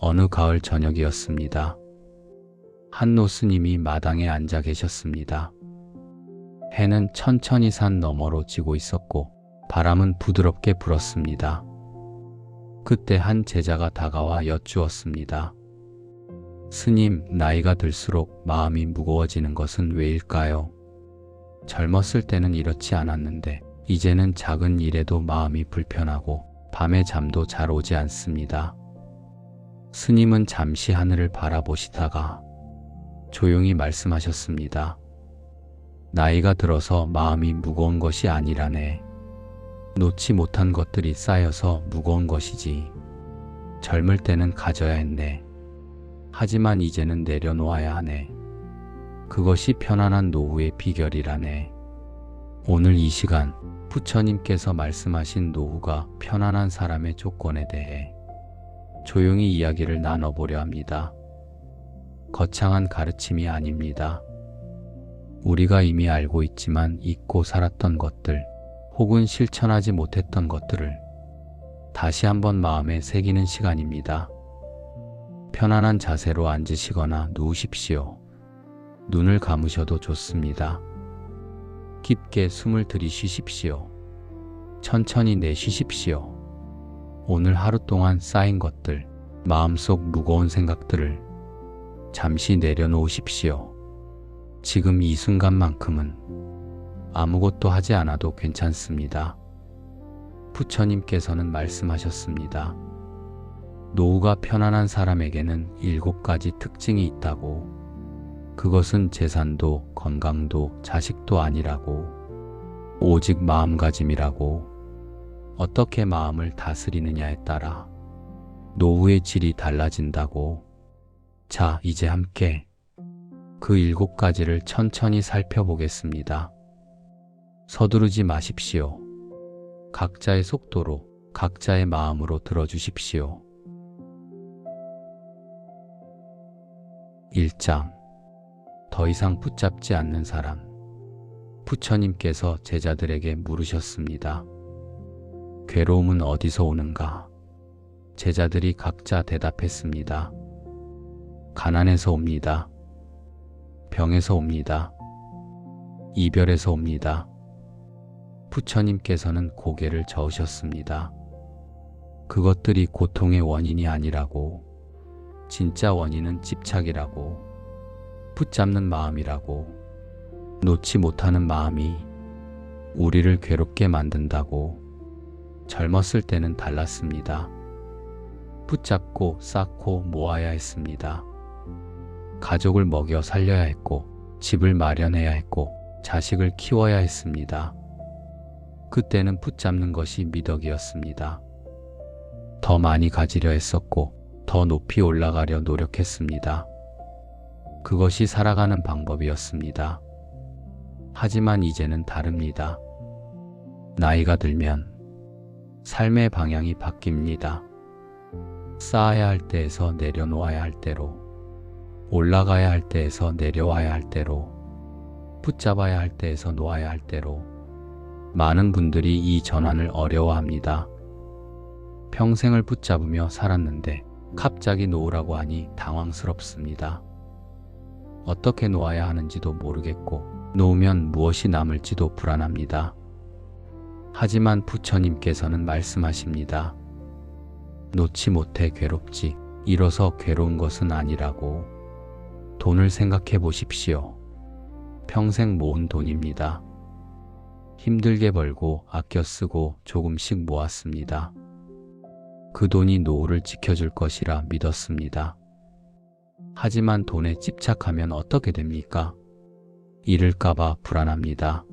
어느 가을 저녁이었습니다. 한노 스님이 마당에 앉아 계셨습니다. 해는 천천히 산 너머로 지고 있었고 바람은 부드럽게 불었습니다. 그때 한 제자가 다가와 여쭈었습니다. 스님, 나이가 들수록 마음이 무거워지는 것은 왜일까요? 젊었을 때는 이렇지 않았는데 이제는 작은 일에도 마음이 불편하고 밤에 잠도 잘 오지 않습니다. 스님은 잠시 하늘을 바라보시다가 조용히 말씀하셨습니다. 나이가 들어서 마음이 무거운 것이 아니라네. 놓지 못한 것들이 쌓여서 무거운 것이지. 젊을 때는 가져야 했네. 하지만 이제는 내려놓아야 하네. 그것이 편안한 노후의 비결이라네. 오늘 이 시간 부처님께서 말씀하신 노후가 편안한 사람의 조건에 대해 조용히 이야기를 나눠보려 합니다. 거창한 가르침이 아닙니다. 우리가 이미 알고 있지만 잊고 살았던 것들, 혹은 실천하지 못했던 것들을 다시 한번 마음에 새기는 시간입니다. 편안한 자세로 앉으시거나 누우십시오. 눈을 감으셔도 좋습니다. 깊게 숨을 들이쉬십시오. 천천히 내쉬십시오. 오늘 하루 동안 쌓인 것들, 마음속 무거운 생각들을 잠시 내려놓으십시오. 지금 이 순간만큼은 아무것도 하지 않아도 괜찮습니다. 부처님께서는 말씀하셨습니다. 노후가 편안한 사람에게는 7가지 특징이 있다고. 그것은 재산도 건강도 자식도 아니라고. 오직 마음가짐이라고. 어떻게 마음을 다스리느냐에 따라 노후의 질이 달라진다고. 자, 이제 함께 그 7가지를 천천히 살펴보겠습니다. 서두르지 마십시오. 각자의 속도로, 각자의 마음으로 들어주십시오. 1장. 더 이상 붙잡지 않는 사람. 부처님께서 제자들에게 물으셨습니다. 괴로움은 어디서 오는가? 제자들이 각자 대답했습니다. 가난에서 옵니다. 병에서 옵니다. 이별에서 옵니다. 부처님께서는 고개를 저으셨습니다. 그것들이 고통의 원인이 아니라고. 진짜 원인은 집착이라고. 붙잡는 마음이라고. 놓지 못하는 마음이 우리를 괴롭게 만든다고. 젊었을 때는 달랐습니다. 붙잡고 쌓고 모아야 했습니다. 가족을 먹여 살려야 했고, 집을 마련해야 했고, 자식을 키워야 했습니다. 그때는 붙잡는 것이 미덕이었습니다. 더 많이 가지려 했었고, 더 높이 올라가려 노력했습니다. 그것이 살아가는 방법이었습니다. 하지만 이제는 다릅니다. 나이가 들면 삶의 방향이 바뀝니다. 쌓아야 할 때에서 내려놓아야 할 때로, 올라가야 할 때에서 내려와야 할 때로, 붙잡아야 할 때에서 놓아야 할 때로. 많은 분들이 이 전환을 어려워합니다. 평생을 붙잡으며 살았는데 갑자기 놓으라고 하니 당황스럽습니다. 어떻게 놓아야 하는지도 모르겠고 놓으면 무엇이 남을지도 불안합니다. 하지만 부처님께서는 말씀하십니다. 놓지 못해 괴롭지 잃어서 괴로운 것은 아니라고. 돈을 생각해 보십시오. 평생 모은 돈입니다. 힘들게 벌고 아껴 쓰고 조금씩 모았습니다. 그 돈이 노후를 지켜줄 것이라 믿었습니다. 하지만 돈에 집착하면 어떻게 됩니까? 잃을까봐 불안합니다.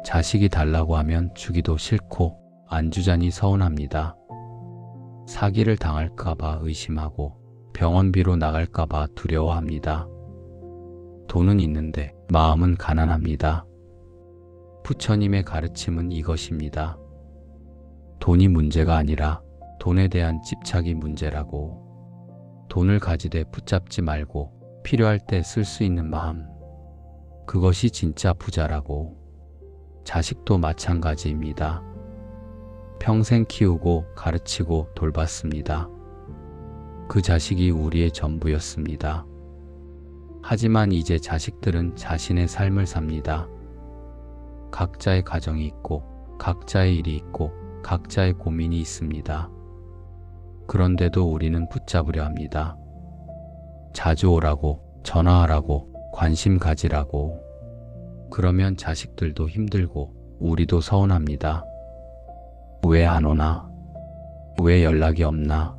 자식이 달라고 하면 주기도 싫고 안 주자니 서운합니다. 사기를 당할까봐 의심하고 병원비로 나갈까봐 두려워합니다. 돈은 있는데 마음은 가난합니다. 부처님의 가르침은 이것입니다. 돈이 문제가 아니라 돈에 대한 집착이 문제라고. 돈을 가지되 붙잡지 말고 필요할 때 쓸 수 있는 마음, 그것이 진짜 부자라고. 자식도 마찬가지입니다. 평생 키우고 가르치고 돌봤습니다. 그 자식이 우리의 전부였습니다. 하지만 이제 자식들은 자신의 삶을 삽니다. 각자의 가정이 있고, 각자의 일이 있고, 각자의 고민이 있습니다. 그런데도 우리는 붙잡으려 합니다. 자주 오라고, 전화하라고, 관심 가지라고. 그러면 자식들도 힘들고, 우리도 서운합니다. 왜 안 오나? 왜 연락이 없나?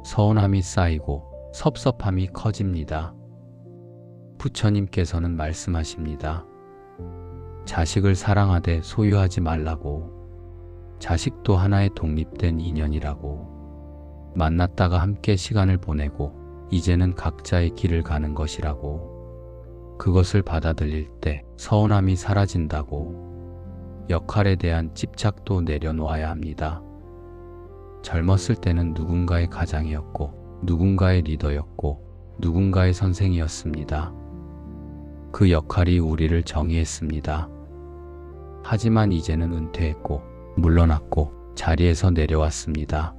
서운함이 쌓이고 섭섭함이 커집니다. 부처님께서는 말씀하십니다. 자식을 사랑하되 소유하지 말라고. 자식도 하나의 독립된 인연이라고. 만났다가 함께 시간을 보내고 이제는 각자의 길을 가는 것이라고. 그것을 받아들일 때 서운함이 사라진다고. 역할에 대한 집착도 내려놓아야 합니다. 젊었을 때는 누군가의 가장이었고, 누군가의 리더였고, 누군가의 선생이었습니다. 그 역할이 우리를 정의했습니다. 하지만 이제는 은퇴했고, 물러났고, 자리에서 내려왔습니다.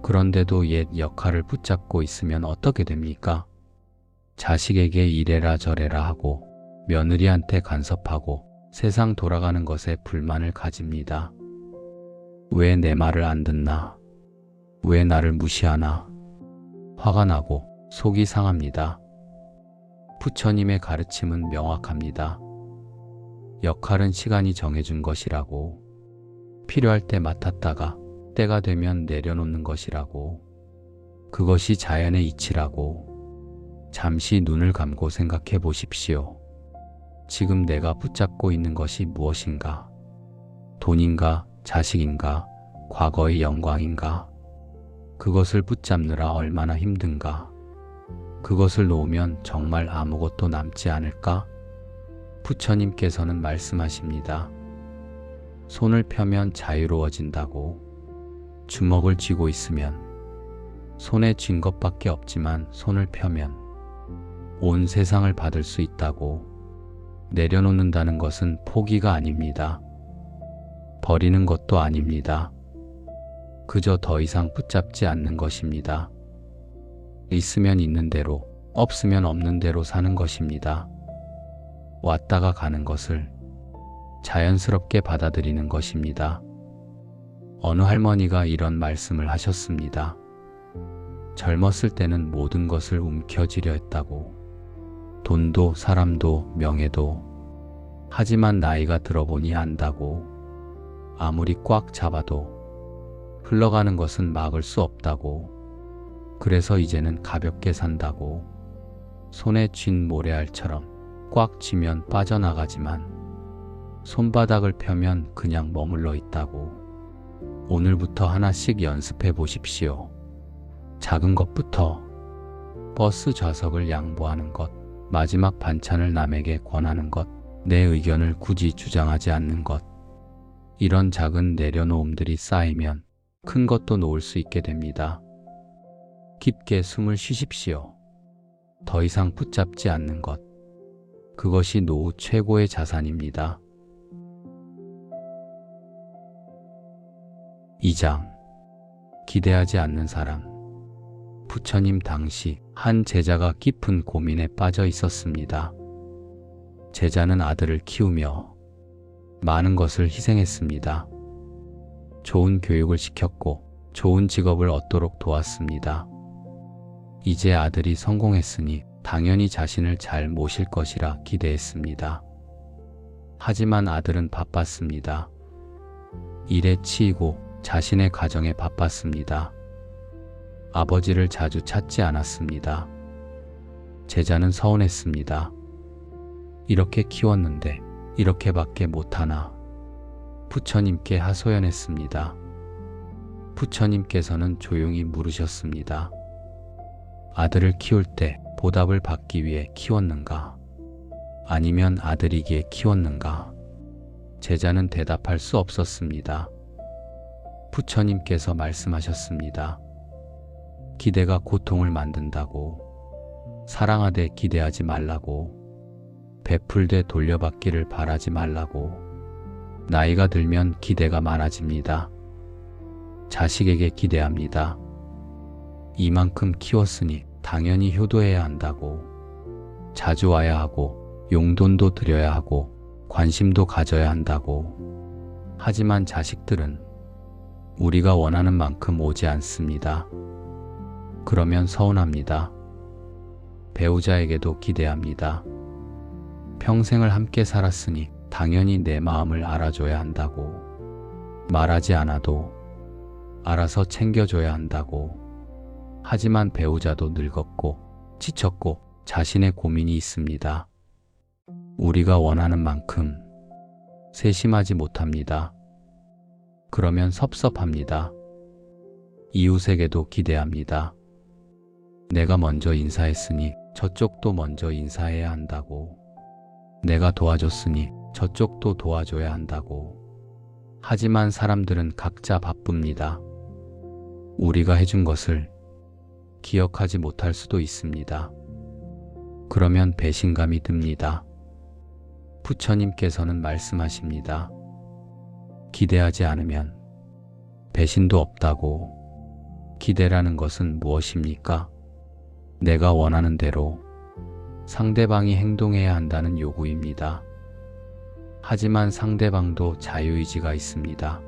그런데도 옛 역할을 붙잡고 있으면 어떻게 됩니까? 자식에게 이래라 저래라 하고, 며느리한테 간섭하고, 세상 돌아가는 것에 불만을 가집니다. 왜 내 말을 안 듣나? 왜 나를 무시하나? 화가 나고 속이 상합니다. 부처님의 가르침은 명확합니다. 역할은 시간이 정해준 것이라고. 필요할 때 맡았다가 때가 되면 내려놓는 것이라고. 그것이 자연의 이치라고. 잠시 눈을 감고 생각해 보십시오. 지금 내가 붙잡고 있는 것이 무엇인가? 돈인가? 자식인가? 과거의 영광인가? 그것을 붙잡느라 얼마나 힘든가? 그것을 놓으면 정말 아무것도 남지 않을까? 부처님께서는 말씀하십니다. 손을 펴면 자유로워진다고. 주먹을 쥐고 있으면 손에 쥔 것밖에 없지만 손을 펴면 온 세상을 받을 수 있다고. 내려놓는다는 것은 포기가 아닙니다. 버리는 것도 아닙니다. 그저 더 이상 붙잡지 않는 것입니다. 있으면 있는 대로, 없으면 없는 대로 사는 것입니다. 왔다가 가는 것을 자연스럽게 받아들이는 것입니다. 어느 할머니가 이런 말씀을 하셨습니다. 젊었을 때는 모든 것을 움켜쥐려 했다고. 돈도 사람도 명예도. 하지만 나이가 들어보니 안다고. 아무리 꽉 잡아도 흘러가는 것은 막을 수 없다고. 그래서 이제는 가볍게 산다고. 손에 쥔 모래알처럼 꽉 쥐면 빠져나가지만 손바닥을 펴면 그냥 머물러 있다고. 오늘부터 하나씩 연습해 보십시오. 작은 것부터. 버스 좌석을 양보하는 것, 마지막 반찬을 남에게 권하는 것, 내 의견을 굳이 주장하지 않는 것. 이런 작은 내려놓음들이 쌓이면 큰 것도 놓을 수 있게 됩니다. 깊게 숨을 쉬십시오. 더 이상 붙잡지 않는 것. 그것이 노후 최고의 자산입니다. 2장. 기대하지 않는 사람. 부처님 당시 한 제자가 깊은 고민에 빠져 있었습니다. 제자는 아들을 키우며 많은 것을 희생했습니다. 좋은 교육을 시켰고 좋은 직업을 얻도록 도왔습니다. 이제 아들이 성공했으니 당연히 자신을 잘 모실 것이라 기대했습니다. 하지만 아들은 바빴습니다. 일에 치이고 자신의 가정에 바빴습니다. 아버지를 자주 찾지 않았습니다. 제자는 서운했습니다. 이렇게 키웠는데 이렇게밖에 못하나. 부처님께 하소연했습니다. 부처님께서는 조용히 물으셨습니다. 아들을 키울 때 보답을 받기 위해 키웠는가? 아니면 아들이기에 키웠는가? 제자는 대답할 수 없었습니다. 부처님께서 말씀하셨습니다. 기대가 고통을 만든다고. 사랑하되 기대하지 말라고. 베풀되 돌려받기를 바라지 말라고. 나이가 들면 기대가 많아집니다. 자식에게 기대합니다. 이만큼 키웠으니 당연히 효도해야 한다고, 자주 와야 하고, 용돈도 드려야 하고, 관심도 가져야 한다고. 하지만 자식들은 우리가 원하는 만큼 오지 않습니다. 그러면 서운합니다. 배우자에게도 기대합니다. 평생을 함께 살았으니 당연히 내 마음을 알아줘야 한다고, 말하지 않아도 알아서 챙겨줘야 한다고. 하지만 배우자도 늙었고 지쳤고 자신의 고민이 있습니다. 우리가 원하는 만큼 세심하지 못합니다. 그러면 섭섭합니다. 이웃에게도 기대합니다. 내가 먼저 인사했으니 저쪽도 먼저 인사해야 한다고. 내가 도와줬으니 저쪽도 도와줘야 한다고. 하지만 사람들은 각자 바쁩니다. 우리가 해준 것을 기억하지 못할 수도 있습니다. 그러면 배신감이 듭니다. 부처님께서는 말씀하십니다. 기대하지 않으면 배신도 없다고. 기대라는 것은 무엇입니까? 내가 원하는 대로 상대방이 행동해야 한다는 요구입니다. 하지만 상대방도 자유의지가 있습니다.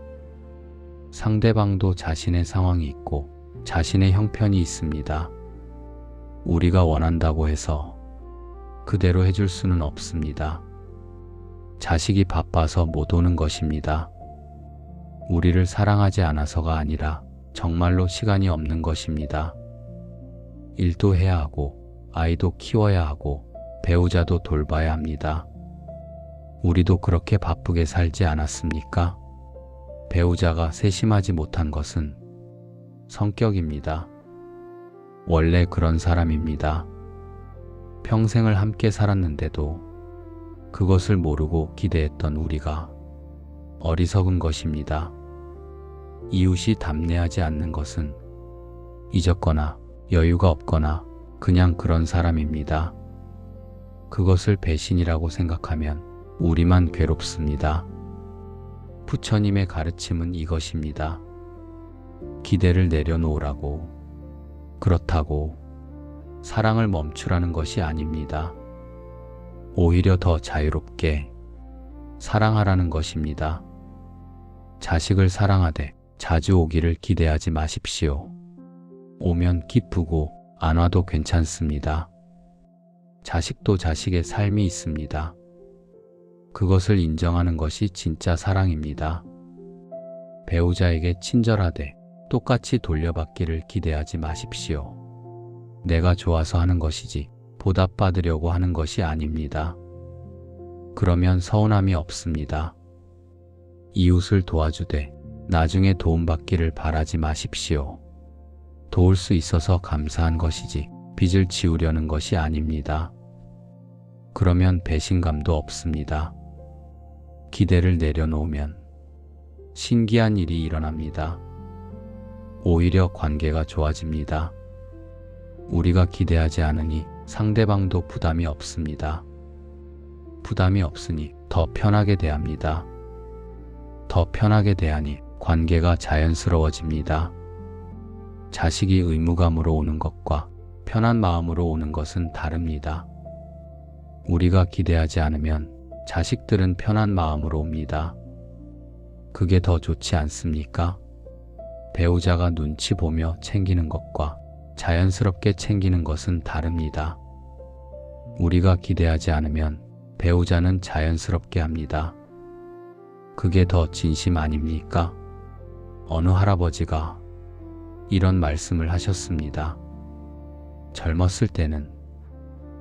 상대방도 자신의 상황이 있고 자신의 형편이 있습니다. 우리가 원한다고 해서 그대로 해줄 수는 없습니다. 자식이 바빠서 못 오는 것입니다. 우리를 사랑하지 않아서가 아니라 정말로 시간이 없는 것입니다. 일도 해야 하고 아이도 키워야 하고 배우자도 돌봐야 합니다. 우리도 그렇게 바쁘게 살지 않았습니까? 배우자가 세심하지 못한 것은 성격입니다. 원래 그런 사람입니다. 평생을 함께 살았는데도 그것을 모르고 기대했던 우리가 어리석은 것입니다. 이웃이 답례하지 않는 것은 잊었거나 여유가 없거나 그냥 그런 사람입니다. 그것을 배신이라고 생각하면 우리만 괴롭습니다. 부처님의 가르침은 이것입니다. 기대를 내려놓으라고. 그렇다고 사랑을 멈추라는 것이 아닙니다. 오히려 더 자유롭게 사랑하라는 것입니다. 자식을 사랑하되 자주 오기를 기대하지 마십시오. 오면 기쁘고 안 와도 괜찮습니다. 자식도 자식의 삶이 있습니다. 그것을 인정하는 것이 진짜 사랑입니다. 배우자에게 친절하되 똑같이 돌려받기를 기대하지 마십시오. 내가 좋아서 하는 것이지 보답받으려고 하는 것이 아닙니다. 그러면 서운함이 없습니다. 이웃을 도와주되 나중에 도움받기를 바라지 마십시오. 도울 수 있어서 감사한 것이지 빚을 지우려는 것이 아닙니다. 그러면 배신감도 없습니다. 기대를 내려놓으면 신기한 일이 일어납니다. 오히려 관계가 좋아집니다. 우리가 기대하지 않으니 상대방도 부담이 없습니다. 부담이 없으니 더 편하게 대합니다. 더 편하게 대하니 관계가 자연스러워집니다. 자식이 의무감으로 오는 것과 편한 마음으로 오는 것은 다릅니다. 우리가 기대하지 않으면 자식들은 편한 마음으로 옵니다. 그게 더 좋지 않습니까? 배우자가 눈치 보며 챙기는 것과 자연스럽게 챙기는 것은 다릅니다. 우리가 기대하지 않으면 배우자는 자연스럽게 합니다. 그게 더 진심 아닙니까? 어느 할아버지가 이런 말씀을 하셨습니다. 젊었을 때는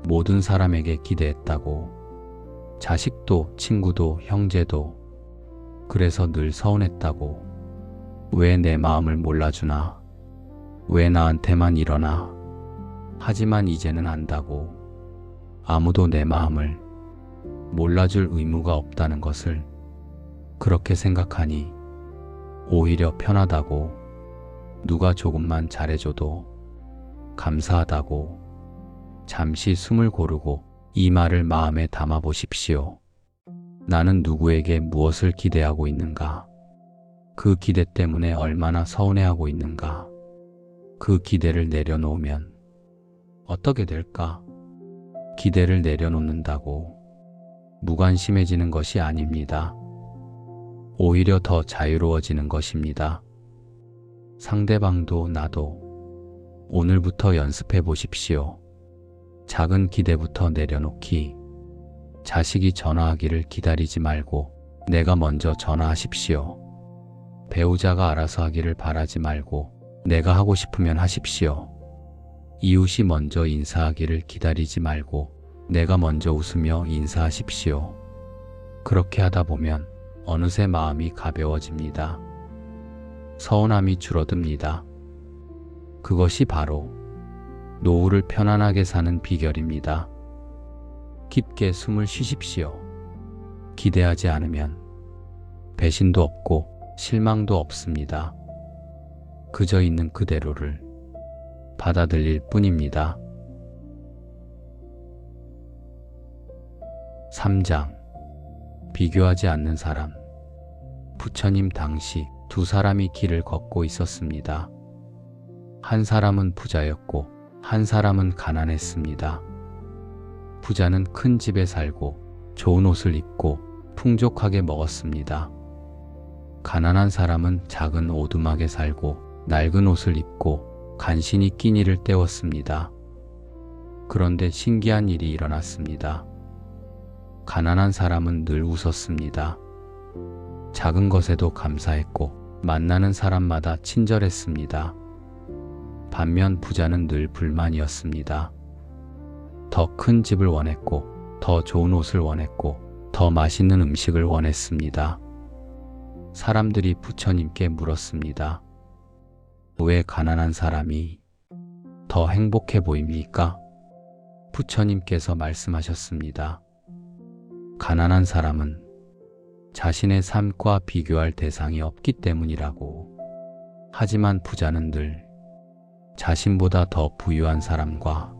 모든 사람에게 기대했다고. 자식도 친구도 형제도. 그래서 늘 서운했다고. 왜 내 마음을 몰라주나? 왜 나한테만 이러나? 하지만 이제는 안다고. 아무도 내 마음을 몰라줄 의무가 없다는 것을 그렇게 생각하니 오히려 편하다고. 누가 조금만 잘해줘도 감사하다고. 잠시 숨을 고르고 이 말을 마음에 담아 보십시오. 나는 누구에게 무엇을 기대하고 있는가? 그 기대 때문에 얼마나 서운해하고 있는가? 그 기대를 내려놓으면 어떻게 될까? 기대를 내려놓는다고 무관심해지는 것이 아닙니다. 오히려 더 자유로워지는 것입니다. 상대방도 나도 오늘부터 연습해 보십시오. 작은 기대부터 내려놓기. 자식이 전화하기를 기다리지 말고 내가 먼저 전화하십시오. 배우자가 알아서 하기를 바라지 말고 내가 하고 싶으면 하십시오. 이웃이 먼저 인사하기를 기다리지 말고 내가 먼저 웃으며 인사하십시오. 그렇게 하다 보면 어느새 마음이 가벼워집니다. 서운함이 줄어듭니다. 그것이 바로 노후를 편안하게 사는 비결입니다. 깊게 숨을 쉬십시오. 기대하지 않으면 배신도 없고 실망도 없습니다. 그저 있는 그대로를 받아들일 뿐입니다. 3장. 비교하지 않는 사람. 부처님 당시 두 사람이 길을 걷고 있었습니다. 한 사람은 부자였고 한 사람은 가난했습니다. 부자는 큰 집에 살고 좋은 옷을 입고 풍족하게 먹었습니다. 가난한 사람은 작은 오두막에 살고 낡은 옷을 입고 간신히 끼니를 때웠습니다. 그런데 신기한 일이 일어났습니다. 가난한 사람은 늘 웃었습니다. 작은 것에도 감사했고 만나는 사람마다 친절했습니다. 반면 부자는 늘 불만이었습니다. 더 큰 집을 원했고 더 좋은 옷을 원했고 더 맛있는 음식을 원했습니다. 사람들이 부처님께 물었습니다. 왜 가난한 사람이 더 행복해 보입니까? 부처님께서 말씀하셨습니다. 가난한 사람은 자신의 삶과 비교할 대상이 없기 때문이라고. 하지만 부자는 늘 자신보다 더 부유한 사람과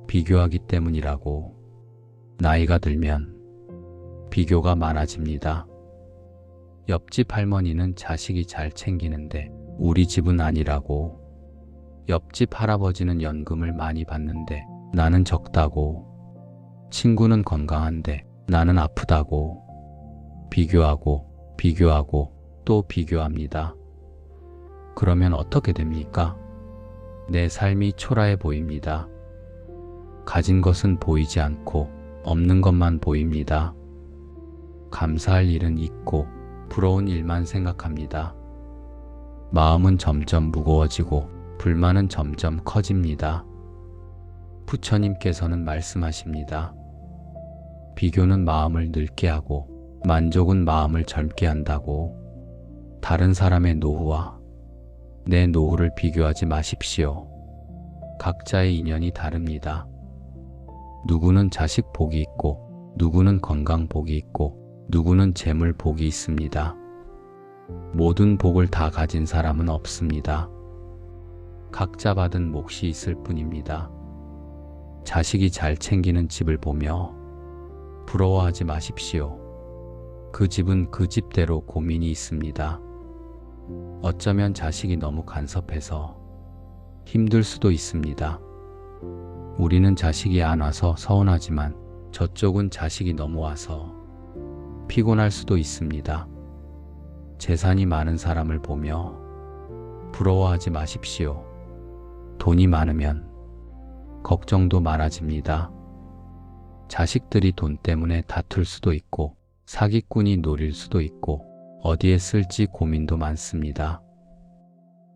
비교하기 때문이라고. 나이가 들면 비교가 많아집니다. 옆집 할머니는 자식이 잘 챙기는데 우리 집은 아니라고. 옆집 할아버지는 연금을 많이 받는데 나는 적다고. 친구는 건강한데 나는 아프다고. 비교하고 또 비교합니다. 그러면 어떻게 됩니까? 내 삶이 초라해 보입니다. 가진 것은 보이지 않고 없는 것만 보입니다. 감사할 일은 있고 부러운 일만 생각합니다. 마음은 점점 무거워지고 불만은 점점 커집니다. 부처님께서는 말씀하십니다. 비교는 마음을 늙게 하고 만족은 마음을 젊게 한다고. 다른 사람의 노후와 내 노후를 비교하지 마십시오. 각자의 인연이 다릅니다. 누구는 자식 복이 있고 누구는 건강 복이 있고 누구는 재물 복이 있습니다. 모든 복을 다 가진 사람은 없습니다. 각자 받은 몫이 있을 뿐입니다. 자식이 잘 챙기는 집을 보며 부러워하지 마십시오. 그 집은 그 집대로 고민이 있습니다. 어쩌면 자식이 너무 간섭해서 힘들 수도 있습니다. 우리는 자식이 안 와서 서운하지만 저쪽은 자식이 너무 와서 피곤할 수도 있습니다. 재산이 많은 사람을 보며 부러워하지 마십시오. 돈이 많으면 걱정도 많아집니다. 자식들이 돈 때문에 다툴 수도 있고 사기꾼이 노릴 수도 있고 어디에 쓸지 고민도 많습니다.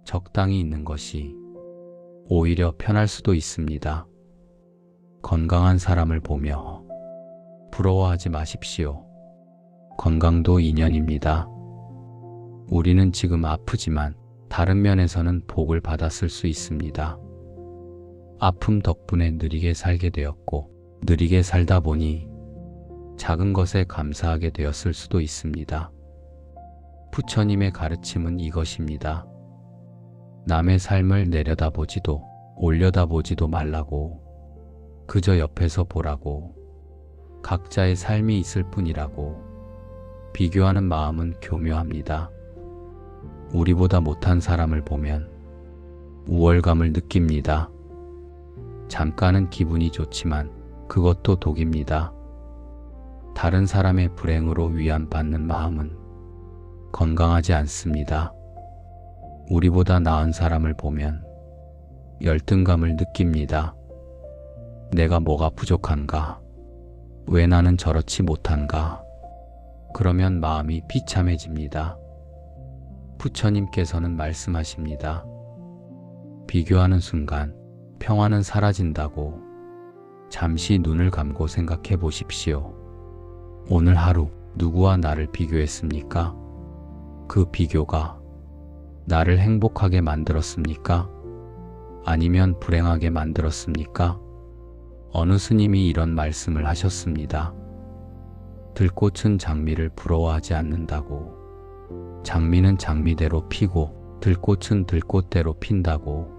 적당히 있는 것이 오히려 편할 수도 있습니다. 건강한 사람을 보며 부러워하지 마십시오. 건강도 인연입니다. 우리는 지금 아프지만 다른 면에서는 복을 받았을 수 있습니다. 아픔 덕분에 느리게 살게 되었고 느리게 살다 보니 작은 것에 감사하게 되었을 수도 있습니다. 부처님의 가르침은 이것입니다. 남의 삶을 내려다보지도 올려다보지도 말라고. 그저 옆에서 보라고. 각자의 삶이 있을 뿐이라고. 비교하는 마음은 교묘합니다. 우리보다 못한 사람을 보면 우월감을 느낍니다. 잠깐은 기분이 좋지만 그것도 독입니다. 다른 사람의 불행으로 위안받는 마음은 건강하지 않습니다. 우리보다 나은 사람을 보면 열등감을 느낍니다. 내가 뭐가 부족한가? 왜 나는 저렇지 못한가? 그러면 마음이 비참해집니다. 부처님께서는 말씀하십니다. 비교하는 순간 평화는 사라진다고. 잠시 눈을 감고 생각해 보십시오. 오늘 하루 누구와 나를 비교했습니까? 그 비교가 나를 행복하게 만들었습니까? 아니면 불행하게 만들었습니까? 어느 스님이 이런 말씀을 하셨습니다. 들꽃은 장미를 부러워하지 않는다고. 장미는 장미대로 피고 들꽃은 들꽃대로 핀다고.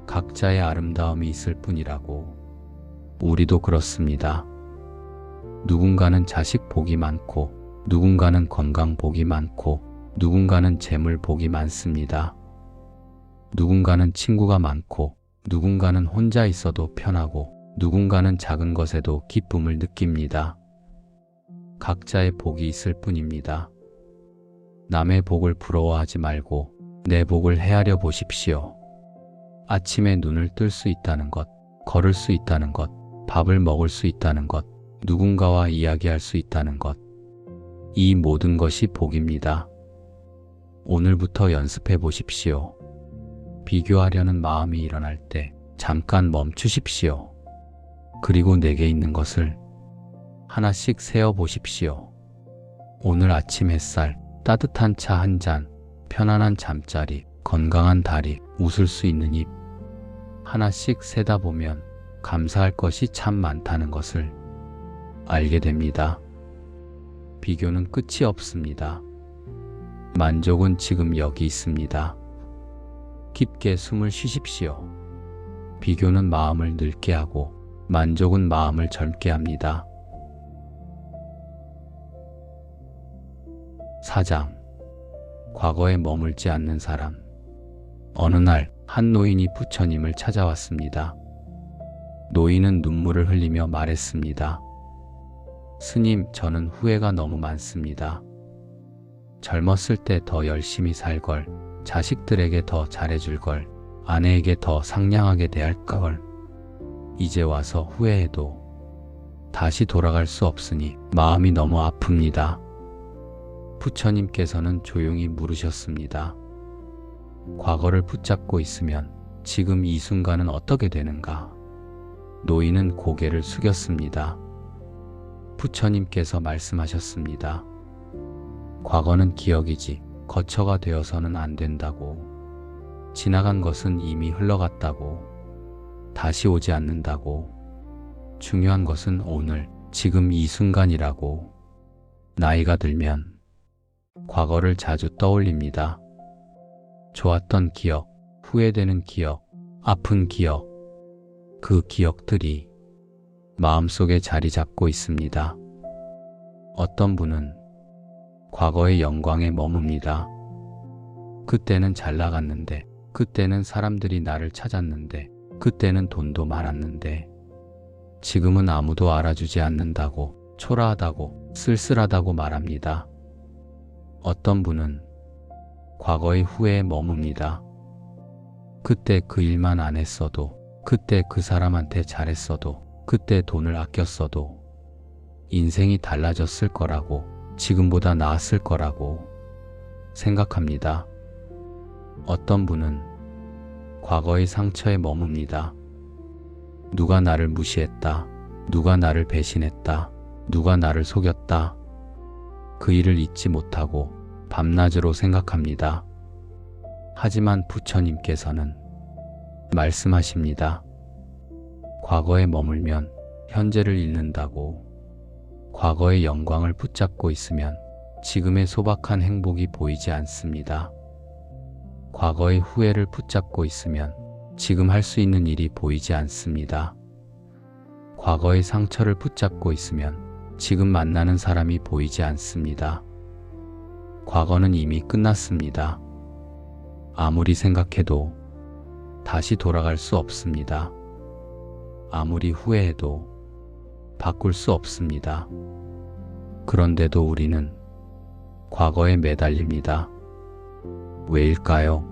각자의 아름다움이 있을 뿐이라고. 우리도 그렇습니다. 누군가는 자식 복이 많고, 누군가는 건강 복이 많고, 누군가는 재물 복이 많습니다. 누군가는 친구가 많고, 누군가는 혼자 있어도 편하고, 누군가는 작은 것에도 기쁨을 느낍니다. 각자의 복이 있을 뿐입니다. 남의 복을 부러워하지 말고 내 복을 헤아려 보십시오. 아침에 눈을 뜰 수 있다는 것, 걸을 수 있다는 것, 밥을 먹을 수 있다는 것, 누군가와 이야기할 수 있다는 것. 이 모든 것이 복입니다. 오늘부터 연습해 보십시오. 비교하려는 마음이 일어날 때 잠깐 멈추십시오. 그리고 내게 있는 것을 하나씩 세어 보십시오. 오늘 아침 햇살, 따뜻한 차 한 잔, 편안한 잠자리, 건강한 다리, 웃을 수 있는 입. 하나씩 세다 보면 감사할 것이 참 많다는 것을 알게 됩니다. 비교는 끝이 없습니다. 만족은 지금 여기 있습니다. 깊게 숨을 쉬십시오. 비교는 마음을 늙게 하고 만족은 마음을 젊게 합니다. 4장. 과거에 머물지 않는 사람. 어느 날 한 노인이 부처님을 찾아왔습니다. 노인은 눈물을 흘리며 말했습니다. 스님, 저는 후회가 너무 많습니다. 젊었을 때 더 열심히 살 걸, 자식들에게 더 잘해줄 걸, 아내에게 더 상냥하게 대할 걸. 이제 와서 후회해도 다시 돌아갈 수 없으니 마음이 너무 아픕니다. 부처님께서는 조용히 물으셨습니다. 과거를 붙잡고 있으면 지금 이 순간은 어떻게 되는가? 노인은 고개를 숙였습니다. 부처님께서 말씀하셨습니다. 과거는 기억이지 거처가 되어서는 안 된다고. 지나간 것은 이미 흘러갔다고. 다시 오지 않는다고. 중요한 것은 오늘, 지금 이 순간이라고. 나이가 들면 과거를 자주 떠올립니다. 좋았던 기억, 후회되는 기억, 아픈 기억. 그 기억들이 마음속에 자리 잡고 있습니다. 어떤 분은 과거의 영광에 머뭅니다. 그때는 잘 나갔는데, 그때는 사람들이 나를 찾았는데, 그때는 돈도 많았는데, 지금은 아무도 알아주지 않는다고, 초라하다고, 쓸쓸하다고 말합니다. 어떤 분은 과거의 후회에 머뭅니다. 그때 그 일만 안 했어도, 그때 그 사람한테 잘했어도, 그때 돈을 아꼈어도 인생이 달라졌을 거라고, 지금보다 나았을 거라고 생각합니다. 어떤 분은 과거의 상처에 머뭅니다. 누가 나를 무시했다. 누가 나를 배신했다. 누가 나를 속였다. 그 일을 잊지 못하고 밤낮으로 생각합니다. 하지만 부처님께서는 말씀하십니다. 과거에 머물면 현재를 잃는다고. 과거의 영광을 붙잡고 있으면 지금의 소박한 행복이 보이지 않습니다. 과거의 후회를 붙잡고 있으면 지금 할 수 있는 일이 보이지 않습니다. 과거의 상처를 붙잡고 있으면 지금 만나는 사람이 보이지 않습니다. 과거는 이미 끝났습니다. 아무리 생각해도 다시 돌아갈 수 없습니다. 아무리 후회해도 바꿀 수 없습니다. 그런데도 우리는 과거에 매달립니다. 왜일까요?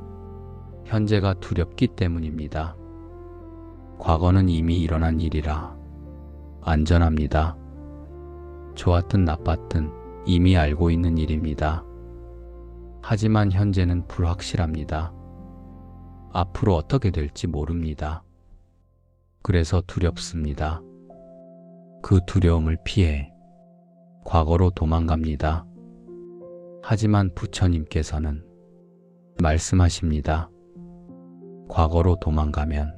현재가 두렵기 때문입니다. 과거는 이미 일어난 일이라 안전합니다. 좋았든 나빴든 이미 알고 있는 일입니다. 하지만 현재는 불확실합니다. 앞으로 어떻게 될지 모릅니다. 그래서 두렵습니다. 그 두려움을 피해 과거로 도망갑니다. 하지만 부처님께서는 말씀하십니다. 과거로 도망가면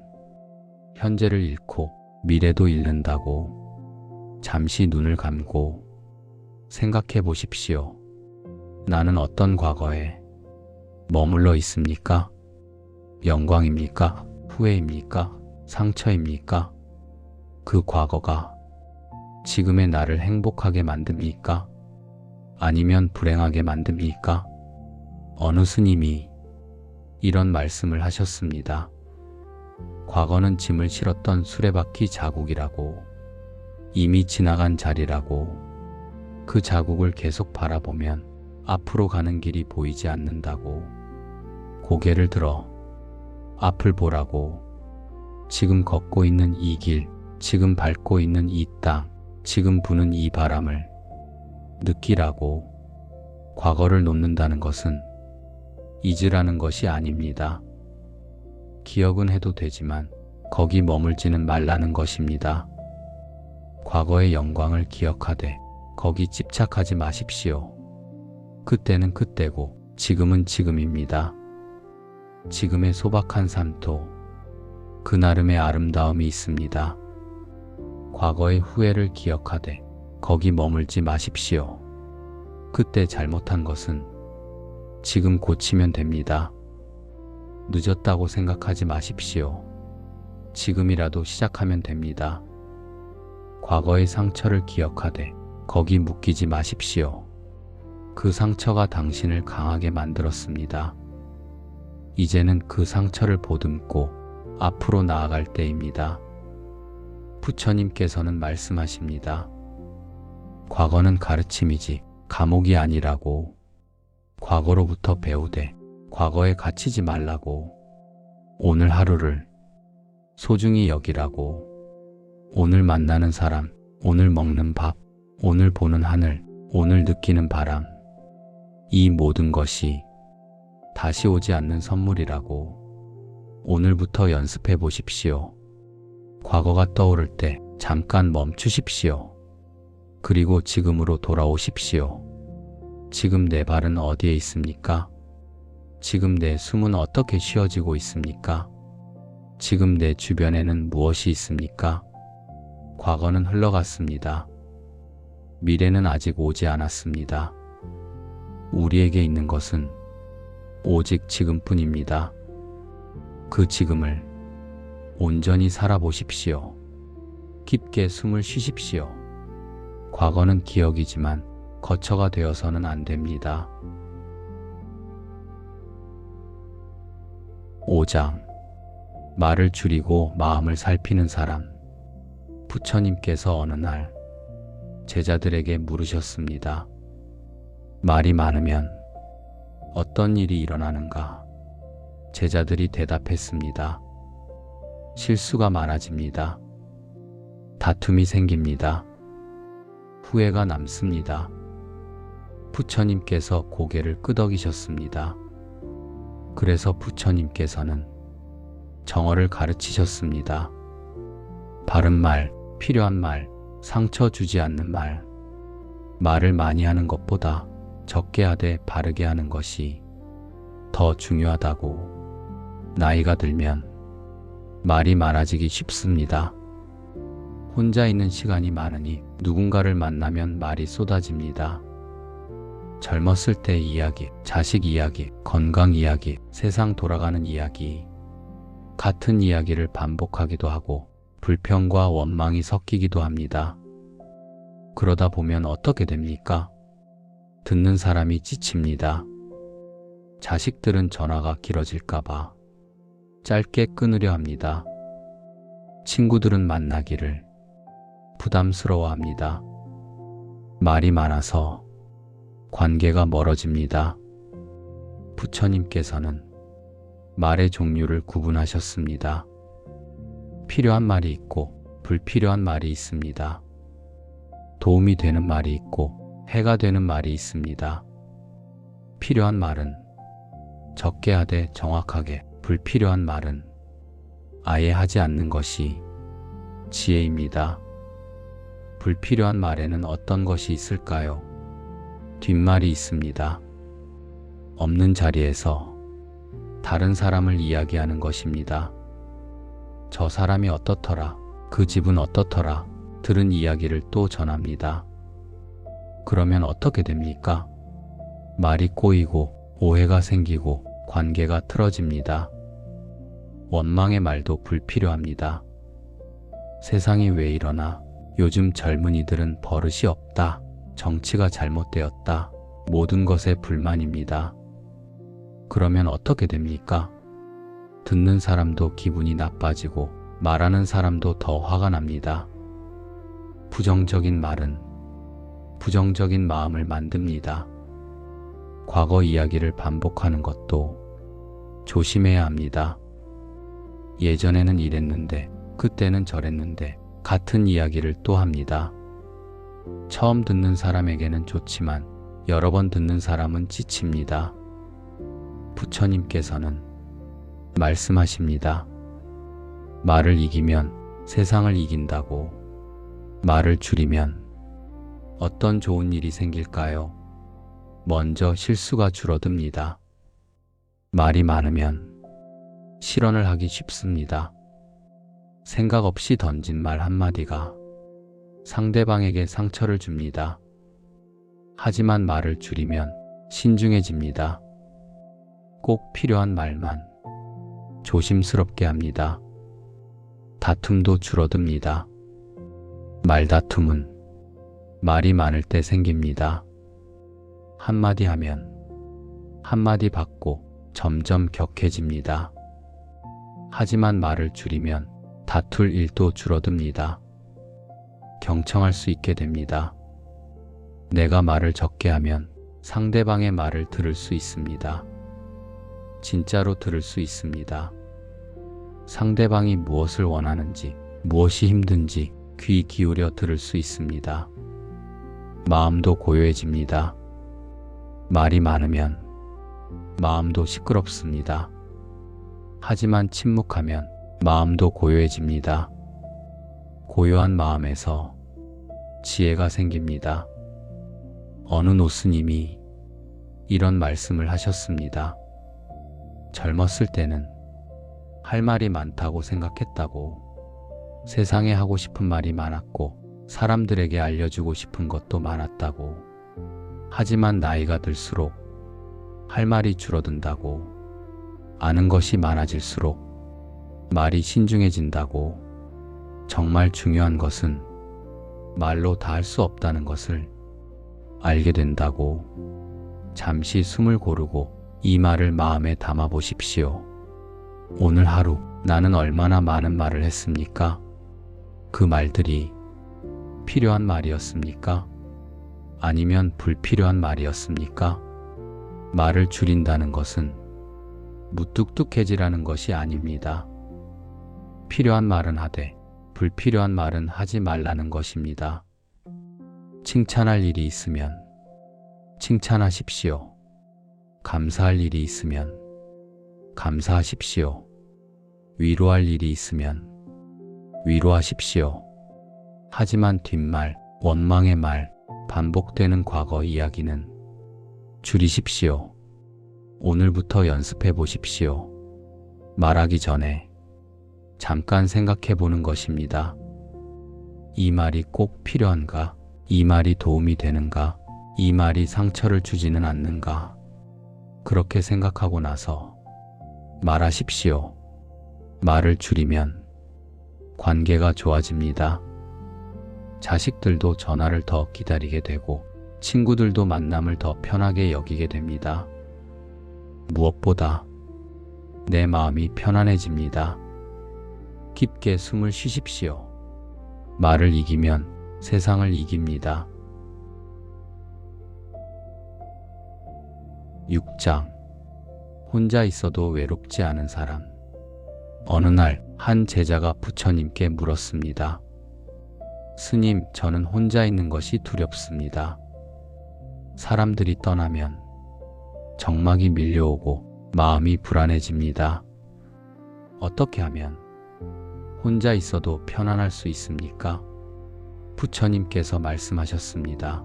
현재를 잃고 미래도 잃는다고. 잠시 눈을 감고 생각해 보십시오. 나는 어떤 과거에 머물러 있습니까? 영광입니까? 후회입니까? 상처입니까? 그 과거가 지금의 나를 행복하게 만듭니까? 아니면 불행하게 만듭니까? 어느 스님이 이런 말씀을 하셨습니다. 과거는 짐을 실었던 수레바퀴 자국이라고, 이미 지나간 자리라고. 그 자국을 계속 바라보면 앞으로 가는 길이 보이지 않는다고. 고개를 들어 앞을 보라고. 지금 걷고 있는 이 길, 지금 밟고 있는 이 땅, 지금 부는 이 바람을 느끼라고. 과거를 놓는다는 것은 잊으라는 것이 아닙니다. 기억은 해도 되지만 거기 머물지는 말라는 것입니다. 과거의 영광을 기억하되 거기 집착하지 마십시오. 그때는 그때고 지금은 지금입니다. 지금의 소박한 삶도 그 나름의 아름다움이 있습니다. 과거의 후회를 기억하되 거기 머물지 마십시오. 그때 잘못한 것은 지금 고치면 됩니다. 늦었다고 생각하지 마십시오. 지금이라도 시작하면 됩니다. 과거의 상처를 기억하되 거기 묶이지 마십시오. 그 상처가 당신을 강하게 만들었습니다. 이제는 그 상처를 보듬고 앞으로 나아갈 때입니다. 부처님께서는 말씀하십니다. 과거는 가르침이지 감옥이 아니라고. 과거로부터 배우되 과거에 갇히지 말라고. 오늘 하루를 소중히 여기라고. 오늘 만나는 사람, 오늘 먹는 밥, 오늘 보는 하늘, 오늘 느끼는 바람. 이 모든 것이 다시 오지 않는 선물이라고. 오늘부터 연습해 보십시오. 과거가 떠오를 때 잠깐 멈추십시오. 그리고 지금으로 돌아오십시오. 지금 내 발은 어디에 있습니까? 지금 내 숨은 어떻게 쉬어지고 있습니까? 지금 내 주변에는 무엇이 있습니까? 과거는 흘러갔습니다. 미래는 아직 오지 않았습니다. 우리에게 있는 것은 오직 지금뿐입니다. 그 지금을 온전히 살아보십시오. 깊게 숨을 쉬십시오. 과거는 기억이지만 거처가 되어서는 안 됩니다. 5장. 말을 줄이고 마음을 살피는 사람. 부처님께서 어느 날 제자들에게 물으셨습니다. 말이 많으면 어떤 일이 일어나는가? 제자들이 대답했습니다. 실수가 많아집니다. 다툼이 생깁니다. 후회가 남습니다. 부처님께서 고개를 끄덕이셨습니다. 그래서 부처님께서는 정어를 가르치셨습니다. 바른 말, 필요한 말, 상처 주지 않는 말. 말을 많이 하는 것보다 적게 하되 바르게 하는 것이 더 중요하다고. 나이가 들면 말이 많아지기 쉽습니다. 혼자 있는 시간이 많으니 누군가를 만나면 말이 쏟아집니다. 젊었을 때의 이야기, 자식 이야기, 건강 이야기, 세상 돌아가는 이야기. 같은 이야기를 반복하기도 하고 불평과 원망이 섞이기도 합니다. 그러다 보면 어떻게 됩니까? 듣는 사람이 지칩니다. 자식들은 전화가 길어질까봐, 짧게 끊으려 합니다. 친구들은 만나기를 부담스러워 합니다. 말이 많아서 관계가 멀어집니다. 부처님께서는 말의 종류를 구분하셨습니다. 필요한 말이 있고 불필요한 말이 있습니다. 도움이 되는 말이 있고 해가 되는 말이 있습니다. 필요한 말은 적게 하되 정확하게, 불필요한 말은 아예 하지 않는 것이 지혜입니다. 불필요한 말에는 어떤 것이 있을까요? 뒷말이 있습니다. 없는 자리에서 다른 사람을 이야기하는 것입니다. 저 사람이 어떻더라, 그 집은 어떻더라, 들은 이야기를 또 전합니다. 그러면 어떻게 됩니까? 말이 꼬이고 오해가 생기고 관계가 틀어집니다. 원망의 말도 불필요합니다. 세상이 왜 이러나, 요즘 젊은이들은 버릇이 없다, 정치가 잘못되었다, 모든 것에 불만입니다. 그러면 어떻게 됩니까? 듣는 사람도 기분이 나빠지고 말하는 사람도 더 화가 납니다. 부정적인 말은 부정적인 마음을 만듭니다. 과거 이야기를 반복하는 것도 조심해야 합니다. 예전에는 이랬는데, 그때는 저랬는데, 같은 이야기를 또 합니다. 처음 듣는 사람에게는 좋지만 여러 번 듣는 사람은 지칩니다. 부처님께서는 말씀하십니다. 말을 이기면 세상을 이긴다고. 말을 줄이면 어떤 좋은 일이 생길까요? 먼저 실수가 줄어듭니다. 말이 많으면 실언을 하기 쉽습니다. 생각 없이 던진 말 한마디가 상대방에게 상처를 줍니다. 하지만 말을 줄이면 신중해집니다. 꼭 필요한 말만 조심스럽게 합니다. 다툼도 줄어듭니다. 말다툼은 말이 많을 때 생깁니다. 한마디 하면 한마디 받고 점점 격해집니다. 하지만 말을 줄이면 다툴 일도 줄어듭니다. 경청할 수 있게 됩니다. 내가 말을 적게 하면 상대방의 말을 들을 수 있습니다. 진짜로 들을 수 있습니다. 상대방이 무엇을 원하는지, 무엇이 힘든지 귀 기울여 들을 수 있습니다. 마음도 고요해집니다. 말이 많으면 마음도 시끄럽습니다. 하지만 침묵하면 마음도 고요해집니다. 고요한 마음에서 지혜가 생깁니다. 어느 노스님이 이런 말씀을 하셨습니다. 젊었을 때는 할 말이 많다고 생각했다고, 세상에 하고 싶은 말이 많았고 사람들에게 알려주고 싶은 것도 많았다고, 하지만 나이가 들수록 할 말이 줄어든다고, 아는 것이 많아질수록 말이 신중해진다고, 정말 중요한 것은 말로 다 할 수 없다는 것을 알게 된다고. 잠시 숨을 고르고 이 말을 마음에 담아 보십시오. 오늘 하루 나는 얼마나 많은 말을 했습니까? 그 말들이 필요한 말이었습니까? 아니면 불필요한 말이었습니까? 말을 줄인다는 것은 무뚝뚝해지라는 것이 아닙니다. 필요한 말은 하되 불필요한 말은 하지 말라는 것입니다. 칭찬할 일이 있으면 칭찬하십시오. 감사할 일이 있으면 감사하십시오. 위로할 일이 있으면 위로하십시오. 하지만 뒷말, 원망의 말, 반복되는 과거 이야기는 줄이십시오. 오늘부터 연습해 보십시오. 말하기 전에 잠깐 생각해 보는 것입니다. 이 말이 꼭 필요한가? 이 말이 도움이 되는가? 이 말이 상처를 주지는 않는가? 그렇게 생각하고 나서 말하십시오. 말을 줄이면 관계가 좋아집니다. 자식들도 전화를 더 기다리게 되고 친구들도 만남을 더 편하게 여기게 됩니다. 무엇보다 내 마음이 편안해집니다. 깊게 숨을 쉬십시오. 말을 이기면 세상을 이깁니다. 6장. 혼자 있어도 외롭지 않은 사람. 어느 날 한 제자가 부처님께 물었습니다. 스님, 저는 혼자 있는 것이 두렵습니다. 사람들이 떠나면 정막이 밀려오고 마음이 불안해집니다. 어떻게 하면 혼자 있어도 편안할 수 있습니까? 부처님께서 말씀하셨습니다.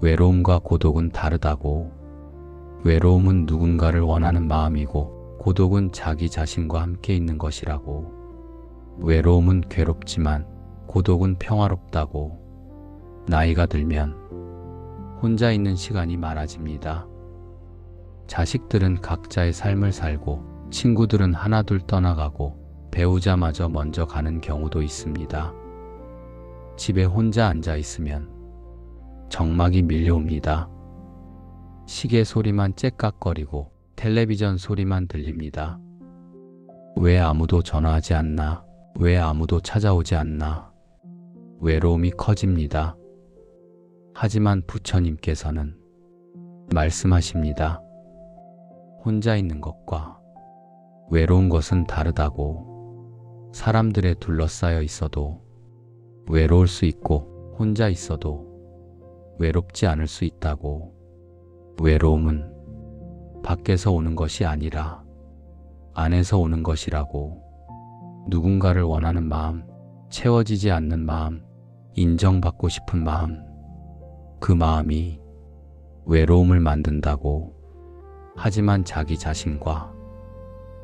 외로움과 고독은 다르다고. 외로움은 누군가를 원하는 마음이고 고독은 자기 자신과 함께 있는 것이라고. 외로움은 괴롭지만 고독은 평화롭다고. 나이가 들면 혼자 있는 시간이 많아집니다. 자식들은 각자의 삶을 살고 친구들은 하나둘 떠나가고 배우자마저 먼저 가는 경우도 있습니다. 집에 혼자 앉아 있으면 정막이 밀려옵니다. 시계 소리만 째깍거리고 텔레비전 소리만 들립니다. 왜 아무도 전화하지 않나? 왜 아무도 찾아오지 않나? 외로움이 커집니다. 하지만 부처님께서는 말씀하십니다. 혼자 있는 것과 외로운 것은 다르다고. 사람들에 둘러싸여 있어도 외로울 수 있고 혼자 있어도 외롭지 않을 수 있다고. 외로움은 밖에서 오는 것이 아니라 안에서 오는 것이라고. 누군가를 원하는 마음, 채워지지 않는 마음, 인정받고 싶은 마음, 그 마음이 외로움을 만든다고. 하지만 자기 자신과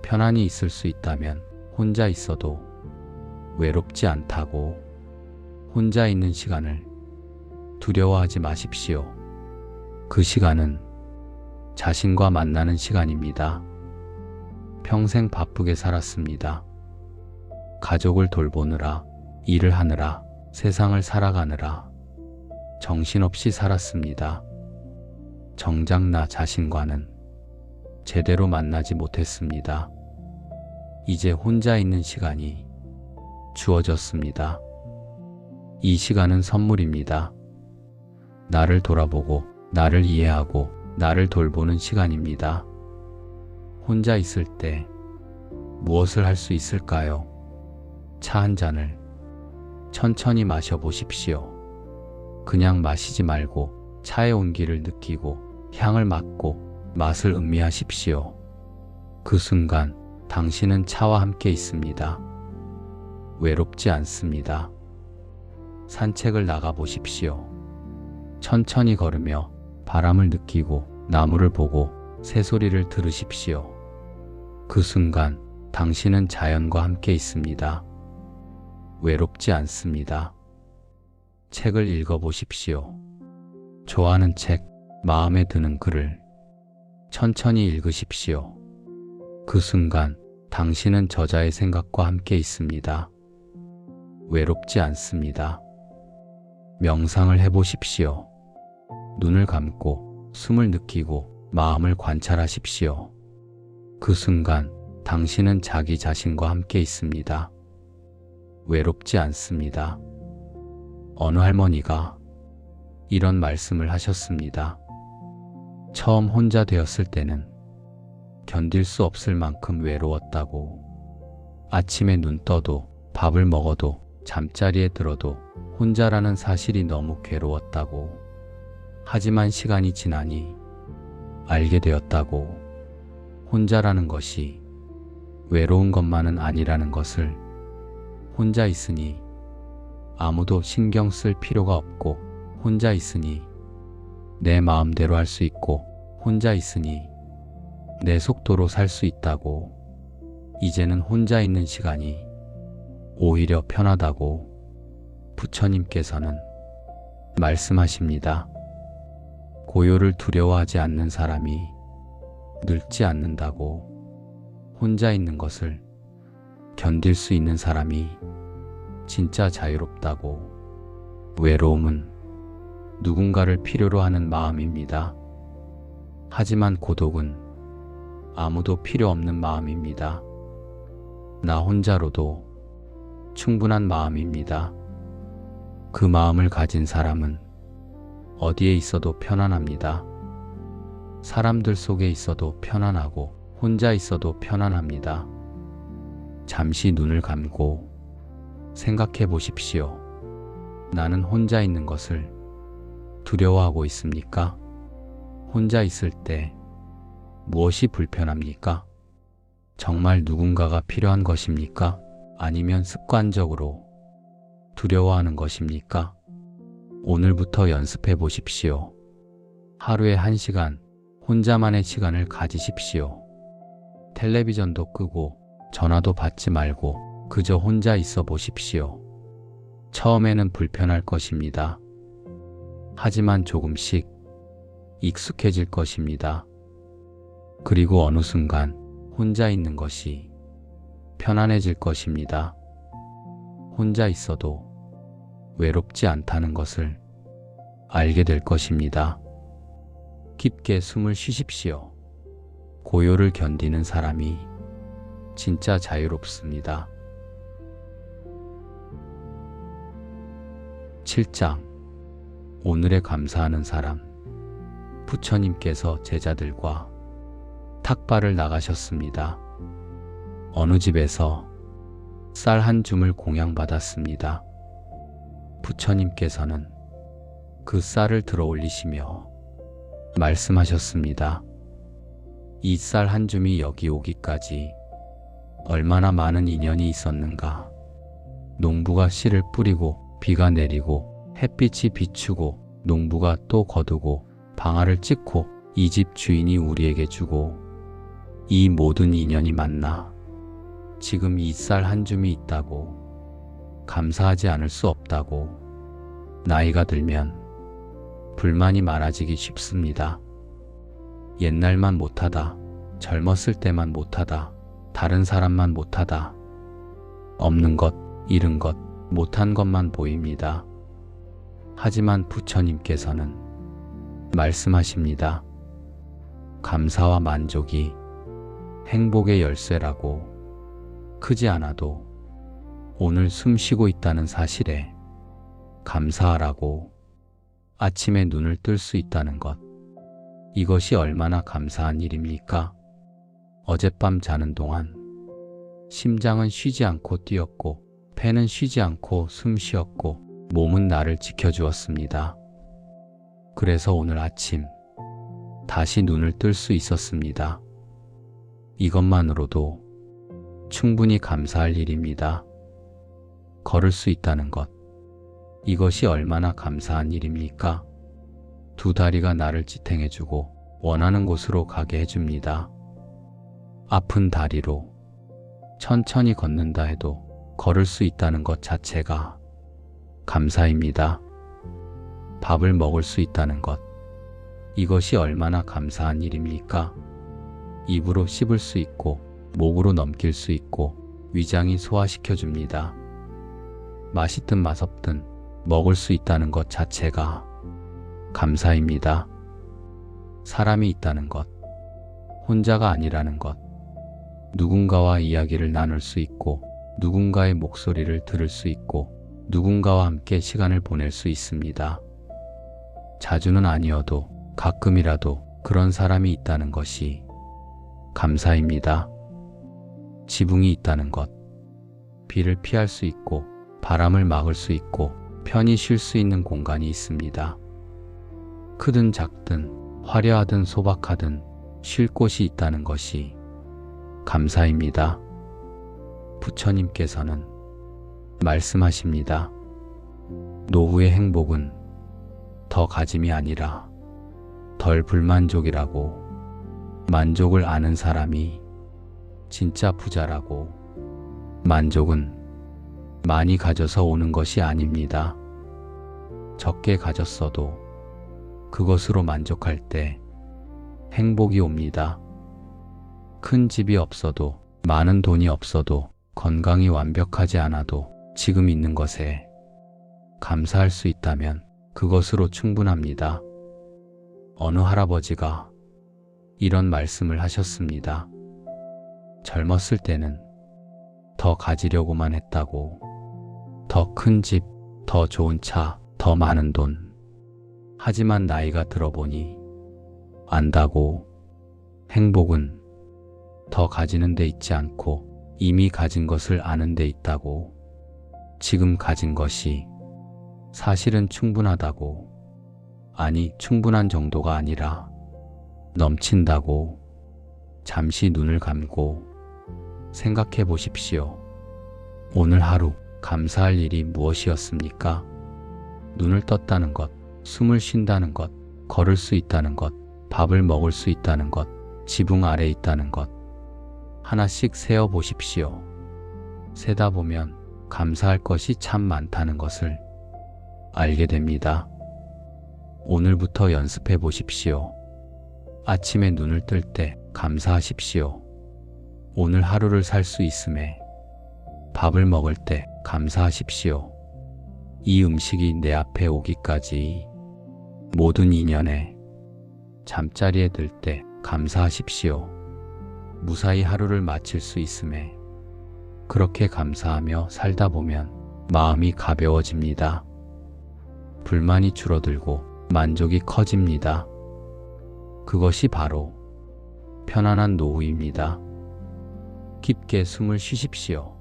편안히 있을 수 있다면 혼자 있어도 외롭지 않다고. 혼자 있는 시간을 두려워하지 마십시오. 그 시간은 자신과 만나는 시간입니다. 평생 바쁘게 살았습니다. 가족을 돌보느라, 일을 하느라, 세상을 살아가느라 정신없이 살았습니다. 정작 나 자신과는 제대로 만나지 못했습니다. 이제 혼자 있는 시간이 주어졌습니다. 이 시간은 선물입니다. 나를 돌아보고, 나를 이해하고, 나를 돌보는 시간입니다. 혼자 있을 때 무엇을 할 수 있을까요? 차 한 잔을 천천히 마셔보십시오. 그냥 마시지 말고 차의 온기를 느끼고 향을 맡고 맛을 음미하십시오. 그 순간 당신은 차와 함께 있습니다. 외롭지 않습니다. 산책을 나가보십시오. 천천히 걸으며 바람을 느끼고 나무를 보고 새소리를 들으십시오. 그 순간 당신은 자연과 함께 있습니다. 외롭지 않습니다. 책을 읽어보십시오. 좋아하는 책, 마음에 드는 글을 천천히 읽으십시오. 그 순간 당신은 저자의 생각과 함께 있습니다. 외롭지 않습니다. 명상을 해보십시오. 눈을 감고 숨을 느끼고 마음을 관찰하십시오. 그 순간 당신은 자기 자신과 함께 있습니다. 외롭지 않습니다. 어느 할머니가 이런 말씀을 하셨습니다. 처음 혼자 되었을 때는 견딜 수 없을 만큼 외로웠다고. 아침에 눈 떠도 밥을 먹어도 잠자리에 들어도 혼자라는 사실이 너무 괴로웠다고. 하지만 시간이 지나니 알게 되었다고. 혼자라는 것이 외로운 것만은 아니라는 것을. 혼자 있으니 아무도 신경 쓸 필요가 없고, 혼자 있으니 내 마음대로 할 수 있고, 혼자 있으니 내 속도로 살 수 있다고. 이제는 혼자 있는 시간이 오히려 편하다고 부처님께서는 말씀하십니다. 고요를 두려워하지 않는 사람이 늙지 않는다고. 혼자 있는 것을 견딜 수 있는 사람이 진짜 자유롭다고. 외로움은 누군가를 필요로 하는 마음입니다. 하지만 고독은 아무도 필요 없는 마음입니다. 나 혼자로도 충분한 마음입니다. 그 마음을 가진 사람은 어디에 있어도 편안합니다. 사람들 속에 있어도 편안하고 혼자 있어도 편안합니다. 잠시 눈을 감고 생각해 보십시오. 나는 혼자 있는 것을 두려워하고 있습니까? 혼자 있을 때 무엇이 불편합니까? 정말 누군가가 필요한 것입니까? 아니면 습관적으로 두려워하는 것입니까? 오늘부터 연습해 보십시오. 하루에 1시간 혼자만의 시간을 가지십시오. 텔레비전도 끄고 전화도 받지 말고 그저 혼자 있어 보십시오. 처음에는 불편할 것입니다. 하지만 조금씩 익숙해질 것입니다. 그리고 어느 순간 혼자 있는 것이 편안해질 것입니다. 혼자 있어도 외롭지 않다는 것을 알게 될 것입니다. 깊게 숨을 쉬십시오. 고요를 견디는 사람이 진짜 자유롭습니다. 7장 오늘에 감사하는 사람. 부처님께서 제자들과 탁발을 나가셨습니다. 어느 집에서 쌀 한 줌을 공양받았습니다. 부처님께서는 그 쌀을 들어 올리시며 말씀하셨습니다. 이 쌀 한 줌이 여기 오기까지 얼마나 많은 인연이 있었는가. 농부가 씨를 뿌리고 비가 내리고 햇빛이 비추고 농부가 또 거두고 방아를 찍고 이 집 주인이 우리에게 주고 이 모든 인연이 만나 지금 이 쌀 한 줌이 있다고 감사하지 않을 수 없다고. 나이가 들면 불만이 많아지기 쉽습니다. 옛날만 못하다, 젊었을 때만 못하다, 다른 사람만 못하다, 없는 것, 잃은 것, 못한 것만 보입니다. 하지만 부처님께서는 말씀하십니다. 감사와 만족이 행복의 열쇠라고. 크지 않아도 오늘 숨 쉬고 있다는 사실에 감사하라고. 아침에 눈을 뜰 수 있다는 것. 이것이 얼마나 감사한 일입니까? 어젯밤 자는 동안 심장은 쉬지 않고 뛰었고 폐는 쉬지 않고 숨 쉬었고 몸은 나를 지켜주었습니다. 그래서 오늘 아침 다시 눈을 뜰 수 있었습니다. 이것만으로도 충분히 감사할 일입니다. 걸을 수 있다는 것. 이것이 얼마나 감사한 일입니까? 두 다리가 나를 지탱해주고 원하는 곳으로 가게 해줍니다. 아픈 다리로 천천히 걷는다 해도 걸을 수 있다는 것 자체가 감사입니다. 밥을 먹을 수 있다는 것. 이것이 얼마나 감사한 일입니까? 입으로 씹을 수 있고 목으로 넘길 수 있고 위장이 소화시켜 줍니다. 맛있든 맛없든 먹을 수 있다는 것 자체가 감사입니다. 사람이 있다는 것, 혼자가 아니라는 것, 누군가와 이야기를 나눌 수 있고 누군가의 목소리를 들을 수 있고 누군가와 함께 시간을 보낼 수 있습니다. 자주는 아니어도 가끔이라도 그런 사람이 있다는 것이 감사입니다. 지붕이 있다는 것, 비를 피할 수 있고 바람을 막을 수 있고 편히 쉴 수 있는 공간이 있습니다. 크든 작든 화려하든 소박하든 쉴 곳이 있다는 것이 감사입니다. 부처님께서는 말씀하십니다. 노후의 행복은 더 가짐이 아니라 덜 불만족이라고. 만족을 아는 사람이 진짜 부자라고. 만족은 많이 가져서 오는 것이 아닙니다. 적게 가졌어도 그것으로 만족할 때 행복이 옵니다. 큰 집이 없어도 많은 돈이 없어도 건강이 완벽하지 않아도 지금 있는 것에 감사할 수 있다면 그것으로 충분합니다. 어느 할아버지가 이런 말씀을 하셨습니다. 젊었을 때는 더 가지려고만 했다고. 더 큰 집, 더 좋은 차, 더 많은 돈. 하지만 나이가 들어보니 안다고. 행복은 더 가지는 데 있지 않고 이미 가진 것을 아는 데 있다고. 지금 가진 것이 사실은 충분하다고. 아니, 충분한 정도가 아니라 넘친다고. 잠시 눈을 감고 생각해 보십시오. 오늘 하루 감사할 일이 무엇이었습니까? 눈을 떴다는 것, 숨을 쉰다는 것, 걸을 수 있다는 것, 밥을 먹을 수 있다는 것, 지붕 아래 있다는 것. 하나씩 세어 보십시오. 세다 보면 감사할 것이 참 많다는 것을 알게 됩니다. 오늘부터 연습해 보십시오. 아침에 눈을 뜰 때 감사하십시오. 오늘 하루를 살 수 있음에. 밥을 먹을 때 감사하십시오. 이 음식이 내 앞에 오기까지. 모든 인연에. 잠자리에 들 때 감사하십시오. 무사히 하루를 마칠 수 있음에. 그렇게 감사하며 살다 보면 마음이 가벼워집니다. 불만이 줄어들고 만족이 커집니다. 그것이 바로 편안한 노후입니다. 깊게 숨을 쉬십시오.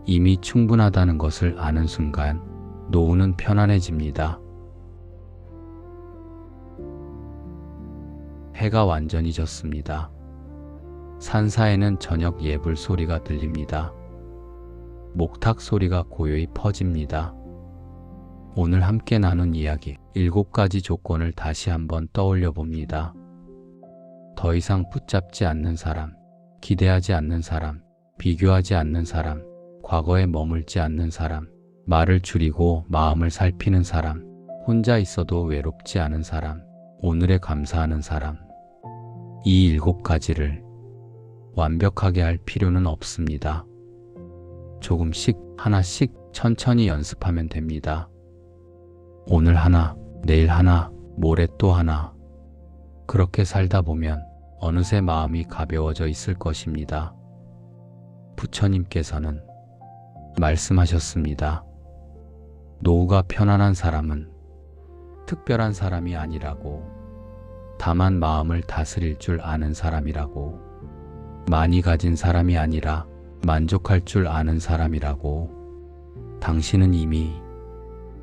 이미 충분하다는 것을 아는 순간 노후는 편안해집니다. 해가 완전히 졌습니다. 산사에는 저녁 예불 소리가 들립니다. 목탁 소리가 고요히 퍼집니다. 오늘 함께 나눈 이야기 7가지 조건을 다시 한번 떠올려 봅니다. 더 이상 붙잡지 않는 사람, 기대하지 않는 사람, 비교하지 않는 사람, 과거에 머물지 않는 사람, 말을 줄이고 마음을 살피는 사람, 혼자 있어도 외롭지 않은 사람, 오늘에 감사하는 사람. 이 7가지를 완벽하게 할 필요는 없습니다. 조금씩 하나씩 천천히 연습하면 됩니다. 오늘 하나, 내일 하나, 모레 또 하나. 그렇게 살다 보면 어느새 마음이 가벼워져 있을 것입니다. 부처님께서는 말씀하셨습니다. 노후가 편안한 사람은 특별한 사람이 아니라고. 다만 마음을 다스릴 줄 아는 사람이라고. 많이 가진 사람이 아니라 만족할 줄 아는 사람이라고. 당신은 이미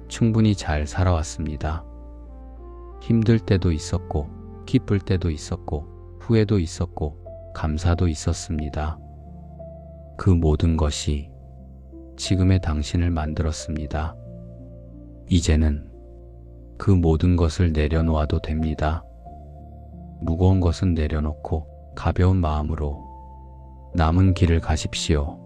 충분히 잘 살아왔습니다. 힘들 때도 있었고, 기쁠 때도 있었고, 후회도 있었고, 감사도 있었습니다. 그 모든 것이 지금의 당신을 만들었습니다. 이제는 그 모든 것을 내려놓아도 됩니다. 무거운 것은 내려놓고 가벼운 마음으로 남은 길을 가십시오.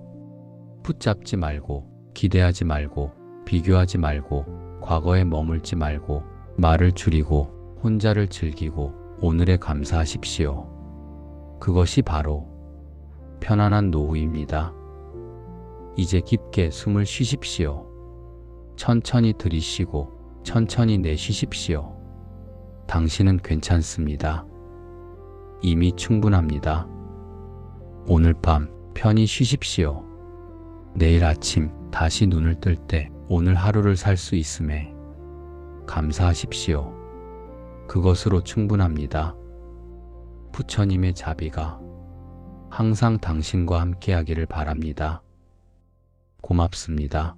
붙잡지 말고, 기대하지 말고, 비교하지 말고, 과거에 머물지 말고, 말을 줄이고, 혼자를 즐기고, 오늘에 감사하십시오. 그것이 바로 편안한 노후입니다. 이제 깊게 숨을 쉬십시오. 천천히 들이쉬고, 천천히 내쉬십시오. 당신은 괜찮습니다. 이미 충분합니다. 오늘 밤 편히 쉬십시오. 내일 아침 다시 눈을 뜰 때 오늘 하루를 살 수 있음에 감사하십시오. 그것으로 충분합니다. 부처님의 자비가 항상 당신과 함께하기를 바랍니다. 고맙습니다.